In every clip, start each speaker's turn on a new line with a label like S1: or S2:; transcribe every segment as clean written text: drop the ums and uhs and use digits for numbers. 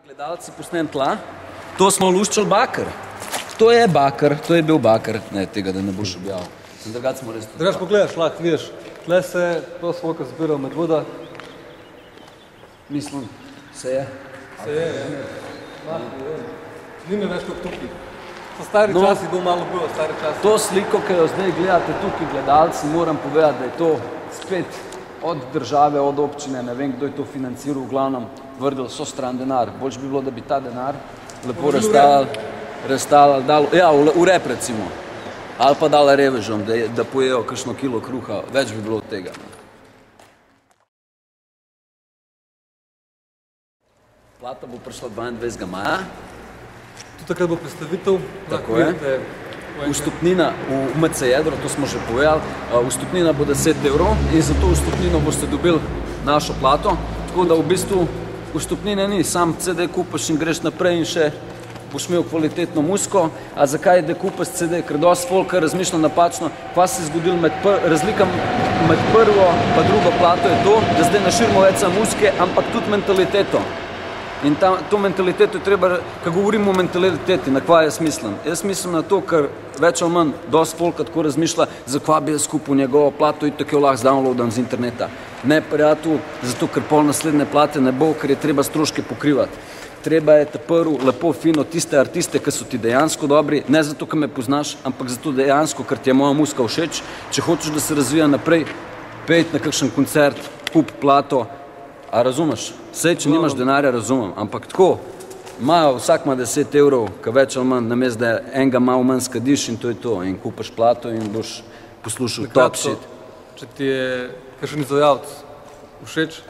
S1: Gledalci posnem tla, to smo luščali bakar. To je bakar, to je bil bakar. Ne, tega, da ne boš objavil. Drugač smo res...
S2: Drugač pogledaš, lahko vidiš. Tle se to svolka zbira med voda.
S1: Mislim, se je.
S2: Se je, ja. Lahko je. Ni me več kot tukaj. So stari časi, bo malo bilo stari časi.
S1: To sliko, ki jo zdaj gledate tukaj gledalci, moram povedati, da je to spet od države, od občine, ne vem, kdo je to financiral, v glavnem vrdel so stran denar. Boljš bi bilo, da bi ta denar lepo razstavljali, ja, v rep recimo. Ali pa dala revežom, da pojejo kakšno kilo kruha, več bi bilo od tega. Plata bo prišla 22. maja.
S2: Tudi takrat bo predstavitev.
S1: Tako je. Vstopnina v MC Jedro, to smo že povedali, vstopnina bo 10 € in za to vstopnino boste dobili našo plato, tako da v bistvu vstopnine ni, sam CD kupaš in greš naprej in še boš imel kvalitetno muziko. A zakaj da kupaš CD? Ker dosti folka razmišlja napačno, pa se je zgodilo razlika med prvo pa drugo plato je to, da zdaj ne širimo več samo muzike, ampak tudi mentaliteto. In to mentaliteto je treba, ko govorimo o mentaliteti, na kva jaz mislim? Jaz mislim na to, ker več ali manj dosti folka tako razmišlja, zakva bi jaz kupil njegovo plato in tako jo lahko downloadam z interneta. Ne prijatu, zato ker pol naslednje plate ne bo, ker je treba stroške pokrivati. Treba je te prvo lepo fino tiste artiste, ki so ti dejansko dobri, ne zato, ker me poznaš, ampak zato dejansko, ker ti je moja muzika všeč. Če hočeš, da se razvija naprej, pejt na kakšen koncert, kup plato. A razumeš? Sej, če nimaš denarja, razumem, ampak tako, vsak ima 10 €, ka več ali manj, namesto da enega malo manj skadiš in to je to, in kupaš plato in boš poslušal top shit.
S2: Če ti je kakšen izvajalec všeč,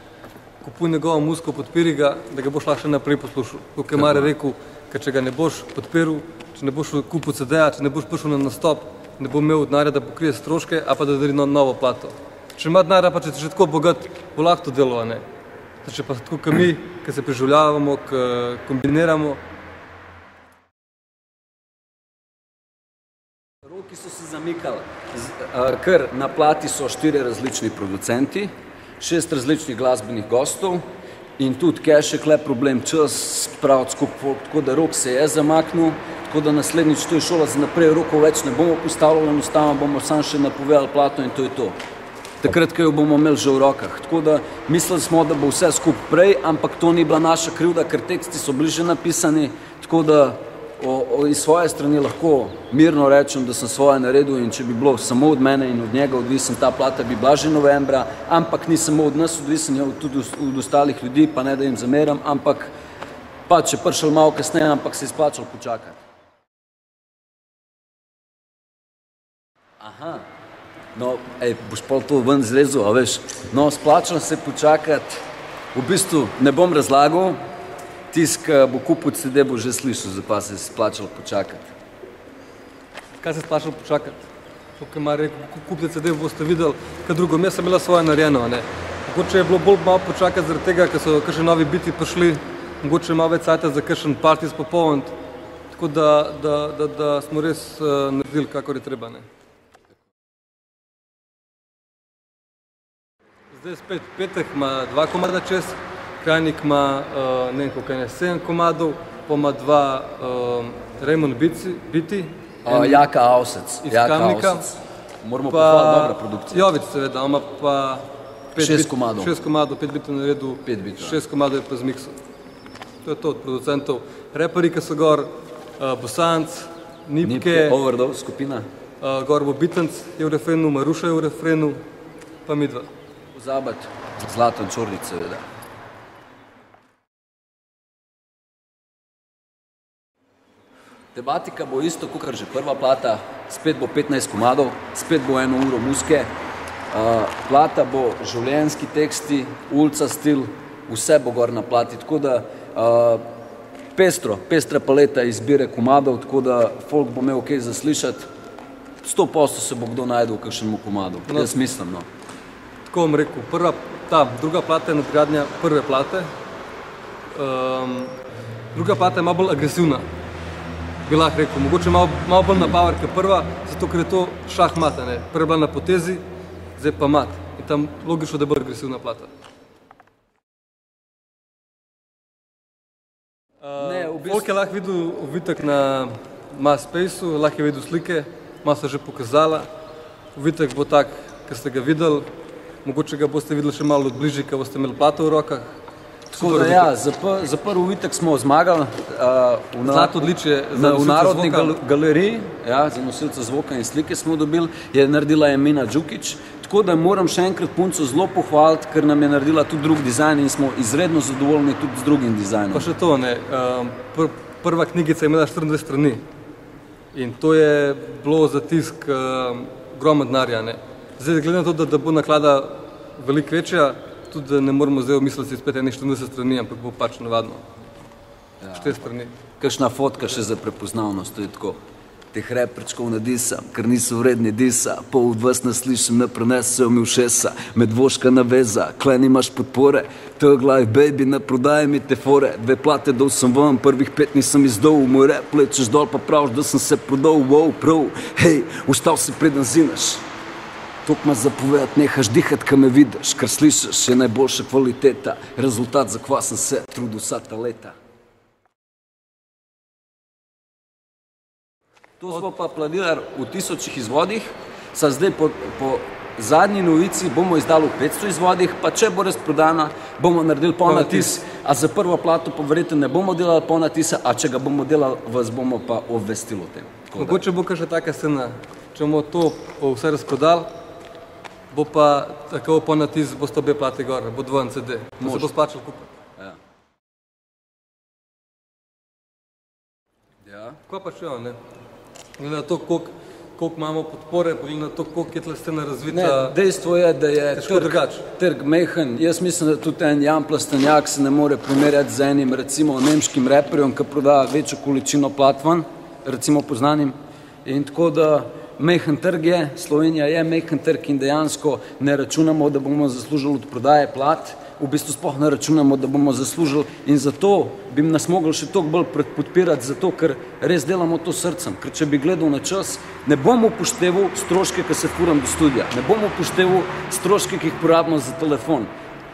S2: kupuj njegovo muziko, podpiri ga, da ga boš lahko še naprej poslušal. Tukaj je Mare rekel, ker če ga ne boš podpiril, če ne boš kupil CD-ja, če ne boš prišel na nastop, ne bo imel denarja, da pokrije stroške, a pa da dari novo plato. Če ima denarja, pa če si že tako bogat, bo lahko to delo, a ne. Če pa tako, kot mi, ki se preživljavamo, ki kombiniramo.
S1: Roki so se zamikali, ker na plati so 4 različni producenti, 6 različnih glasbenih gostov in tudi Kešek le problem čas spraviti skupaj folk, tako da rok se je zamaknil, tako da naslednjič to je šola za naprej, rokov več ne bomo postavljali, enostavno bomo sam še napovedali plato in to je to. Takrat, ko jo bomo imeli že v rokah. Tako da mislili smo, da bo vse skupaj prej, ampak to ni bila naša krivda, ker teksti so bili že napisani, tako da iz svoje strani lahko mirno rečem, da sem svoje naredil in če bi bilo samo od mene in od njega odvisen, ta plata bi bila že novembra, ampak ni samo od nas odvisen, je tudi od ostalih ljudi, pa ne da jim zameram, ampak pač je prišel malo kasneje, ampak se je splačal počakati. Aha. No, boš pol to ven zrezal, a veš, no, splačal se počakati, v bistvu ne bom razlagal, tisk, bo kupil CD, bo že slišal, pa se je splačal počakati.
S2: Kaj se je splačal počakati? Tukaj ima rekel, kupite CD, boste videli, kaj drugo, jaz sem bila svoje narejeno, a ne. Mogoče je bilo bolj malo počakati zaradi tega, ker so kakšni novi biti prišli, mogoče malo več cajta za kakšen party spopolnt, tako da smo res naredili, kakor je treba, ne. Zdaj spet Petek ima 2 komada čez, Krajnik ima, ne vem koliko je, 7 komadov, pa ima 2 Raymond Biti.
S1: Jaka Avsec.
S2: Iz Kamnika.
S1: Moramo pohvaliti dobra produkcija.
S2: Jovič seveda, ima pa
S1: 6 komadov.
S2: 6 komadov, 5 bitov naredil, 6 komadov je pa zmiksal. To je to od producentov. Reperi, ki so gor, Bosanc, Nipke,
S1: Overdose skupina.
S2: Gor bo Bitanc je v refrenu, Maruša je v refrenu, pa mi 2.
S1: Pozabat Zlatan Čorlič, seveda. Tematika bo isto, kakor že prva plata, spet bo 15 komadov, spet bo 1 uro muzike. Plata bo življenjski teksti, ulica stil, vse bo gor na plati, tako da pestra paleta izbire komadov, tako da folk bo imel kaj zaslišati. 100% se bo kdo najdel v kakšnemu komadu, jaz mislim, no.
S2: Tako bom rekel, druga plata je nadgradnja prve plate. Druga plata je malo bolj agresivna, bi lahko rekel. Mogoče malo bolj na power, kot prva, zato ker je to šah-mat, ne. Prva je bila na potezi, zdaj pa mat. In tam logično, da je bolj agresivna plata. Folk je lahko videl uvitek na MySpaceu, lahko je videl slike, ima se že pokazala. Uvitek bo tak, kar ste ga videli, mogoče ga boste videli še malo od bližje, ko boste imeli plato v rokah.
S1: Tako da ja, za prvi uvitek smo zmagali
S2: Zlato odličje
S1: v Narodni galeriji, ja, za nosilca zvoka in slike smo dobili, je naredila Emina Đukić. Tako da moram še enkrat punco zelo pohvaliti, ker nam je naredila tudi drug dizajn in smo izredno zadovoljni tudi z drugim dizajnom.
S2: Pa še to, ne, prva knjigica je imela 24 strani in to je bilo za tisk ogromno denarja, ne. Zdaj, glede na to, da bo naklada veliko večja, tudi ne moramo zdaj misliti spet enih 40 strani, ampak bo pač navadno. 4 strani.
S1: Kakšna fotka še za prepoznavnost, to je tako. Teh reperčkov nadisam, ker niso vredni disa, pol od vas naslišim, ne prenesejo mi ušesa, medvoška naveza, kle nimaš podpore, Thug Life Baby, ne prodaj mi te fore, 2 plate dol sem vam, prvih 5 nisem izdol, moj rap lečeš dol pa praviš, da sem se prodal, wow, prav, hej, ustal si preden zinaš. Tok ma zapovedati, nehaš dihat, ka me vidiš, kar slišiš, je najboljša kvaliteta, rezultat za kva sem se trudil vsa ta leta. To smo pa planirali v 1000 izvodih, sa zdaj po zadnji novici bomo izdali v 500 izvodih, pa če bo res prodana, bomo naredili polnatis, a za prvo plato pa verjetno ne bomo delali polnatisa, a če ga bomo delali, vas bomo pa obvestili o tem.
S2: Mogoče bo kakšna taka scena, če bomo to vse razprodali, bo pa tako polnatis, bo 100 plati gor, bo dvojen CD, bo se bo splačal kupiti.
S1: Ja.
S2: Kaj pa še, ne? Glede na to, koliko imamo podpore, glede na to, koliko je tle scena razvita.
S1: Ne, dejstvo je, da je trg mehen. Jaz mislim, da tudi en Jan Plastenjak se ne more primerjati z enim, recimo, nemškim reperjem, ki prodaja večjo količino platvan, recimo poznanim. In tako da mehen trg je, Slovenija je mehen trg in dejansko ne računamo, da bomo zaslužili od prodaje plat, v bistvu sploh ne računamo, da bomo zaslužili in zato bi nas mogli še toliko bolj podpirati, zato ker res delamo to srcem, ker če bi gledal na čas, ne bom upošteval stroške, ki se furam do studija, ne bom upošteval stroške, ki jih porabimo za telefon.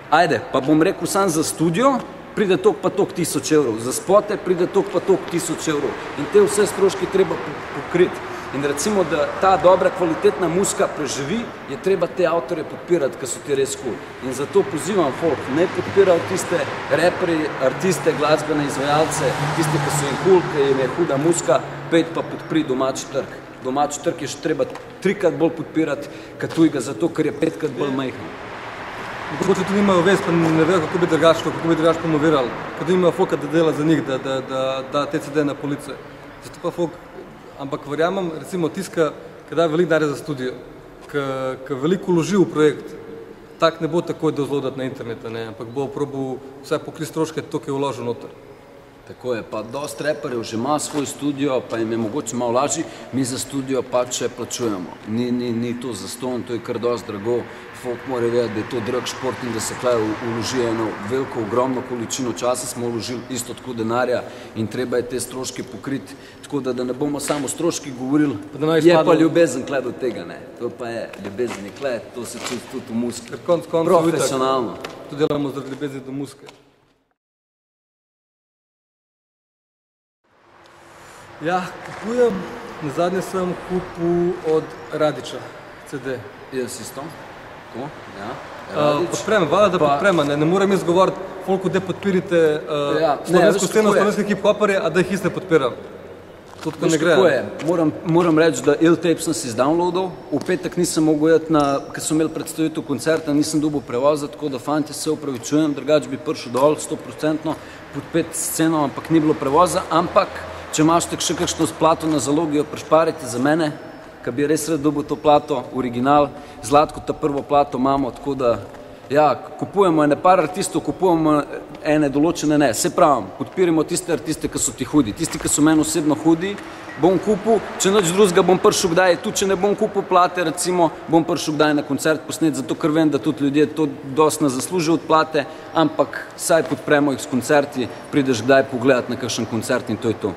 S1: Ajde, pa bom rekel sam za studio, pride toliko pa toliko 1000 evrov, za spote pride toliko pa toliko 1000 evrov in te vse stroške treba pokriti. In recimo, da ta dobra, kvalitetna muzika preživi, je treba te avtorje podpirati, ki so ti res cool. In zato pozivam folk, ne podpirajo tiste reperje, artiste, glasbene izvajalce, tiste, ki so jim cool, ki jim je huda muzika, pejt pa podpri domači trg. Domači trg je še treba 3-krat bolj podpirati, kot tujega, zato ker je 5-krat bolj majhen.
S2: Mogoče tudi nimajo vez, pa ne vejo, kako bi drugače promovirali, kako nimajo folka, da dela za njih, da te CD na police. Zato pa folk, ampak verjamem, recimo tiska, ki daje veliko denarja za studio, ki veliko vloži v projekt, tak ne bo takoj dozlodati na internet, ampak bo probal vsaj pokriti stroške, to, ki je vložil noter.
S1: Tako je, pa dost reperjev že ima svoj studio, pa jim je mogoče malo lažji, mi za studio pa če plačujemo. Ni to zastonj, to je kar dost drago. Folk mora vedeti, da je to drag šport in da se tukaj vloži eno veliko, ogromno količino časa, smo vložili isto tako denarja in treba je te stroške pokriti. Tako da ne bomo samo stroški govorili, je pa ljubezen tukaj do tega, ne. To pa je ljubezen je tukaj, to se čuti tudi v muziki. Profesionalno.
S2: To delamo zaradi ljubezni do muzike. Ja, kupujem. Nazadnje sem kupil od Radića CD.
S1: Jaz isto. To, ja.
S2: Podprem, vala da podprem, ne moram jaz govoriti folku, da podpirite slovensko sceno, slovenske hip-hoparje, a da jih jaz ne podpiram. To tako ne gre.
S1: Moram reči, da L-tape sem si zdownloadal, v petek nisem mogel jeti ker so imeli predstavitev koncerta, nisem dobil prevoza, tako da fantje se upravičujem, drugače bi prišel dol 100% podpeti sceno, ampak ni bilo prevoza, ampak če imaš še kakšno plato na zalogi, jo prešparite za mene, ki bi res rad dobil to plato, original, Zlatko ta prvo plato imamo, tako da, ja, kupujemo ene par artistov, kupujemo ene določene ne, se pravim, podpiramo tiste artiste, ki so ti hudi, tisti, ki so meni osebno hudi, bom kupil, če nič drugega bom prišel kdaj, tudi če ne bom kupil plate, recimo, bom prišel kdaj na koncert posnet, zato ker vem, da tudi ljudje to dosti ne zaslužijo od plate, ampak saj podpremo jih s koncerti, prideš kdaj pogledati na kakšen koncert in to je to.